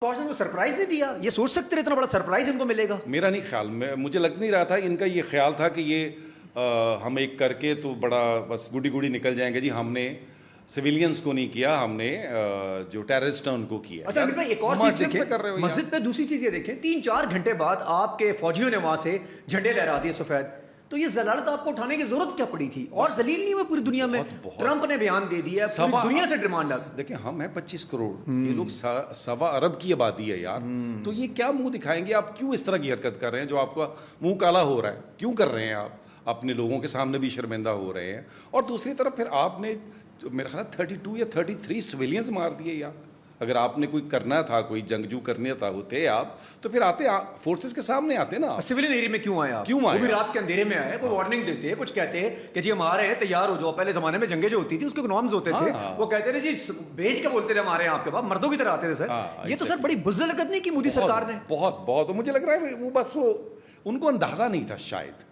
فوج نے وہ سرپرائز نہیں دیا؟ یہ سوچ سکتے اتنا بڑا سرپرائز ان کو ملے گا؟ میرا نہیں خیال، مجھے لگ نہیں رہا تھا ان کا یہ خیال تھا کہ یہ ہم ایک کر کے تو بڑا بس گڈی گڈی نکل جائیں گے. جی ہم نے سویلینز کو نہیں کیا، ہم نے جو ٹیررسٹ ہیں ان کو کیا. اچھا امیر بھائی ایک اور چیز دیکھیں، مسجد پہ دوسری چیز یہ دیکھیں، 3-4 گھنٹے بعد آپ کے فوجیوں نے وہاں سے جھنڈے لہرا دیے سفید. تو یہ ضلالت آپ کو اٹھانے کی ضرورت کیا پڑی تھی؟ اور ذلیل نہیں ہوئے پوری دنیا میں؟ ٹرمپ نے بیان دے دیا، پوری دنیا سے ڈیمانڈ. دیکھیں ہم ہیں 25 کروڑ، یہ لوگ 1.25 ارب کی آبادی ہے یار. تو یہ کیا منہ دکھائیں گے؟ آپ کیوں اس طرح کی حرکت کر رہے ہیں جو آپ کا منہ کالا ہو رہا ہے؟ کیوں کر رہے ہیں آپ؟ اپنے لوگوں کے سامنے بھی شرمندہ ہو رہے ہیں، اور دوسری طرف پھر آپ نے میرا خیال 32 یا 33 سویلینز مار دیے یار. اگر آپ نے کوئی کرنا تھا، کوئی جنگجو کرنے تھا ہوتے آپ، تو پھر آتے فورسز کے سامنے آتے نا. سویلین ایریا میں کیوں آئے آپ؟ کیوں آئے؟ وہ بھی رات کے اندھیرے میں آئے، کوئی وارننگ دیتے، کچھ کہتے کہ جی ہم آ رہے ہیں، تیار ہو جاؤ. پہلے زمانے میں جنگیں جو ہوتی تھی اس کے نارمز ہوتے تھے، وہ کہتے تھے جی بھیج کے بولتے تھے ہم آ رہے ہیں آپ کے پاس، مردوں کی طرح آتے تھے سر. یہ تو سر بڑی بزدل حرکت نہیں کی مودی سرکار نے؟ بہت بہت. مجھے لگ رہا ہے وہ بس وہ ان کو اندازہ نہیں تھا شاید.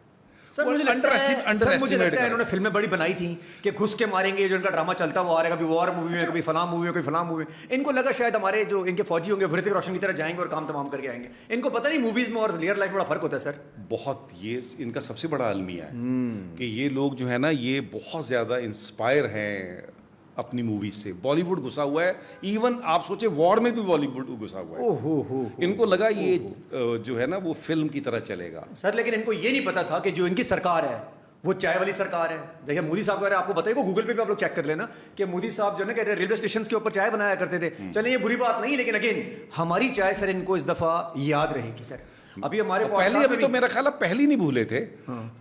سر مجھے لگتا ہے انہوں نے فلمیں بڑی بنائی تھیں کہ گھس کے ماریں گے، جو ان کا ڈرامہ چلتا ہوا آ رہا ہے، کبھی وار مووی میں، کبھی فلاں مووی میں، کوئی فلاں مووی میں. ان کو لگا شاید ہمارے جو ان کے فوجی ہوں گے hrتک روشن کی طرح جائیں گے اور کام تمام کر کے آئیں گے. ان کو پتہ نہیں موویز میں اور ریئل لائف میں بڑا فرق ہوتا ہے سر. بہت. یہ ان کا سب سے بڑا المیہ ہے کہ یہ لوگ جو ہے نا یہ بہت زیادہ انسپائر ہیں اپنی موویز سے. بالی ووڈ گھسا ہوا ہے، ایون آپ سوچے وار میں بھی بالی ووڈ گھسا ہوا ہے. ان کو لگا یہ جو ہے نا وہ فلم کی طرح چلے گا سر. لیکن ان کو یہ نہیں پتا تھا کہ جو ان کی سرکار ہے وہ چائے والی سرکار ہے. دیکھیں مودی صاحب کا آپ کو بتائیے، گوگل پہ بھی آپ لوگ چیک کر لینا کہ مودی صاحب جو ہے نا کہتے ہیں ریلوے اسٹیشن کے اوپر چائے بنایا کرتے تھے. چلیں یہ بری بات نہیں، لیکن اگین ہماری چائے سر ان کو اس دفعہ یاد رہے گی سر. ابھی ہمارے ابھی تو میرا خیال ہے پہلی نہیں بھولے تھے،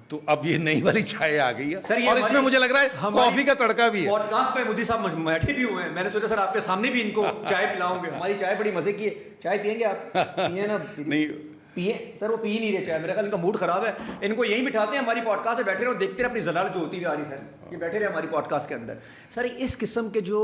تو اب یہ نئی والی چائے آ گئی ہے سر. اور اس میں مجھے لگ رہا ہے کافی کا تڑکا بھی ہے. پوڈ کاسٹ پہ مودی صاحب بیٹھے بھی ہوئے ہیں، میں نے سوچا سر آپ کے سامنے بھی ان کو چائے پلاؤں گے. ہماری چائے بڑی مزے کی ہے. چائے پیئیں گے آپ؟ پیئیں نا. نہیں پیے سر، وہ پی نہیں رہے چائے. میرا خیال ان کا موڈ خراب ہے. ان کو یہیں بٹھاتے ہیں ہماری پوڈ کاسٹ میں، بیٹھے رہے اور دیکھتے رہے اپنی ضلالت جو ہوتی ہوئی آ رہی. سر یہ بیٹھے رہے ہماری پوڈ کاسٹ کے اندر. سر اس قسم کے جو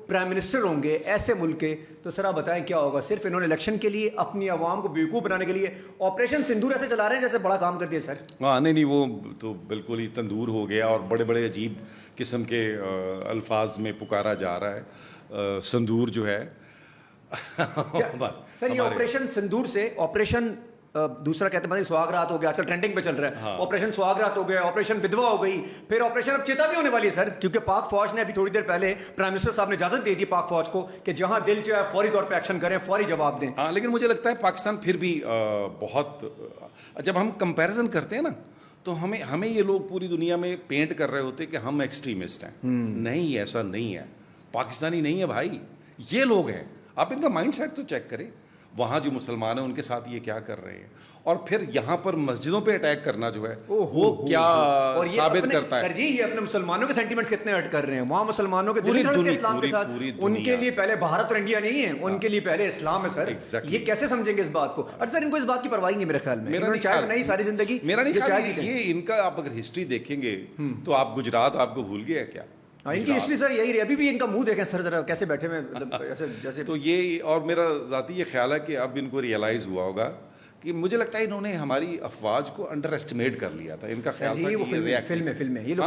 پرائم منسٹر ہوں گے ایسے ملک کے، تو سر آپ بتائیں کیا ہوگا؟ صرف انہوں نے الیکشن کے لیے اپنی عوام کو بیوقوف بنانے کے لیے آپریشن سندور ایسے چلا رہے ہیں جیسے بڑا کام کر دیا سر. ہاں نہیں وہ تو بالکل ہی تندور ہو گیا، اور بڑے بڑے عجیب قسم کے الفاظ میں پکارا جا رہا ہے سندور جو ہے. سر یہ آپریشن سندور سے آپریشن دوسرا کہتے ہیں سواگ رات ہو گیا، آج کل ٹرینڈنگ پہ چل رہا ہے. آپریشن سواگ رات ہو گیا، آپریشن ودوا ہو گئی، پھر آپریشن اب چیتا بھی ہونے والی ہے سر. کیونکہ پاک فوج نے ابھی تھوڑی دیر پہلے پرائم منسٹر صاحب نے اجازت دے دی پاک فوج کو کہ جہاں دل چاہے فوری طور پہ ایکشن کریں، فوری جواب دیں. ہاں لیکن مجھے لگتا ہے پاکستان پھر بھی بہت، جب ہم کمپیریزن کرتے ہیں نا تو ہمیں یہ لوگ پوری دنیا میں پینٹ کر رہے ہوتے کہ ہم ایکسٹریمسٹ ہیں. نہیں، ایسا نہیں ہے. پاکستانی نہیں ہے بھائی، یہ لوگ ہیں. آپ ان کا مائنڈ سیٹ تو چیک کریں. وہاں جو مسلمان ہیں ان کے ساتھ یہ کیا کر رہے ہیں، اور پھر یہاں پر مسجدوں پہ اٹیک کرنا جو ہے وہ کیا ثابت کرتا ہے. سر جی یہ اپنے مسلمانوں کے سینٹیمنٹس کتنے ہرٹ کر رہے ہیں. وہاں مسلمانوں کے دل دھڑکتے اسلام کے ساتھ. ان کے لیے پہلے بھارت اور انڈیا نہیں ہے، ان کے لیے پہلے اسلام ہے سر. یہ کیسے سمجھیں گے اس بات کو؟ اور سر ان کو اس بات کی پرواہ نہیں میرے خیال میں. میرا چائے بنائی ساری زندگی، میرا نہیں خیال یہ ان کا. آپ اگر ہسٹری دیکھیں گے تو آپ گجرات آپ کو بھول گیا کیا؟ ان کی ہسٹری سر یہی رہی. ابھی بھی ان کا منہ دیکھیں سر ذرا کیسے بیٹھے ہوئے جیسے. تو یہ، اور میرا ذاتی یہ خیال ہے کہ اب ان کو ریئلائز ہوا ہوگا کہ مجھے لگتا ہے انہوں نے ہماری افواج کو انڈر ایسٹیمیٹ کر لیا تھا. ان کا خیال تھا کہ فلمیں یہ لوگ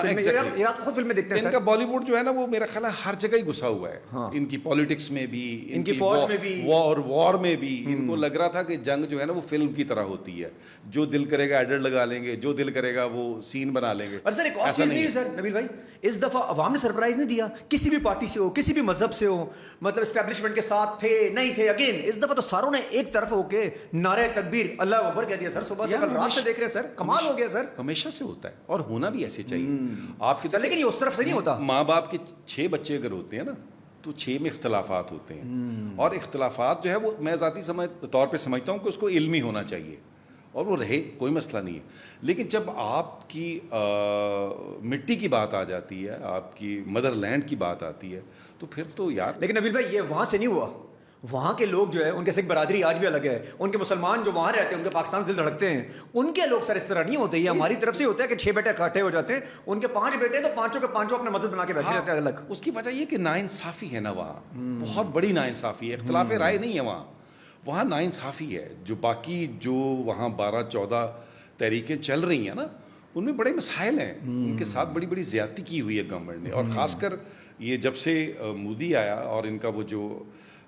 خود فلمیں دیکھتے ہیں. ان کا بالی ووڈ جو ہے نا وہ میرا خیال ہے ہر جگہ ہی گھسا ہوا ہے. ان کی پالیٹکس میں بھی، ان کی فوج میں بھی، وار میں بھی. ان کو لگ رہا تھا کہ جنگ جو ہے نا وہ فلم کی طرح ہوتی ہے، جو دل کرے گا ایڈٹ لگا لیں گے، جو دل کرے گا وہ سین بنا لیں گے. اور سر ایک اور چیز نہیں ہے سر نبیل بھائی، اس دفعہ عوام نے سرپرائز نہیں دیا. کسی بھی پارٹی سے ہو، کسی بھی مذہب سے ہو، مطلب اسٹیبلشمنٹ کے ساتھ تھے نہیں تھے، اگین اس دفعہ تو ساروں نے ایک طرف ہو کے نعرہ تکبیر اللہ اکبر کہہ دیا سر. صبح سے کل رات سے دیکھ رہے ہیں سر، کمال ہو گیا سر. ہمیشہ سے ہوتا ہے اور ہونا بھی ایسے چاہیے آپ کی. لیکن یہ اس طرف سے نہیں ہوتا. ماں باپ کے 6 بچے اگر ہوتے ہیں نا تو 6 میں اختلافات ہوتے ہیں، اور اختلافات جو ہے وہ میں ذاتی طور پہ سمجھتا ہوں کہ اس کو علمی ہونا چاہیے اور وہ رہے، کوئی مسئلہ نہیں ہے. لیکن جب آپ کی مٹی کی بات آ جاتی ہے، آپ کی مدر لینڈ کی بات آتی ہے، تو پھر تو یار. لیکن نبیل بھائی یہ وہاں سے نہیں ہوا. وہاں کے لوگ جو ہے ان کے سکھ برادری آج بھی الگ ہے. ان کے مسلمان جو وہاں رہتے ہیں ان کے پاکستان سے دل دھڑکتے ہیں. ان کے لوگ سر اس طرح نہیں ہوتے. یہ ہماری طرف سے ہوتا ہے کہ 6 بیٹے اکٹھے ہو جاتے ہیں. ان کے 5 بیٹے تو 5 کے 5 اپنے مسجد بنا کے بیٹھے رہتے ہیں الگ. اس کی وجہ یہ کہ ناانصافی ہے نا وہاں، بہت بڑی ناانصافی ہے. اختلاف رائے نہیں ہے وہاں ناانصافی ہے. جو باقی جو وہاں 12-14 تحریکیں چل رہی ہیں نا ان میں بڑے مسائل ہیں. ان کے ساتھ بڑی بڑی زیادتی کی ہوئی ہے گورنمنٹ نے. اور خاص کر یہ جب سے مودی آیا اور ان کا وہ جو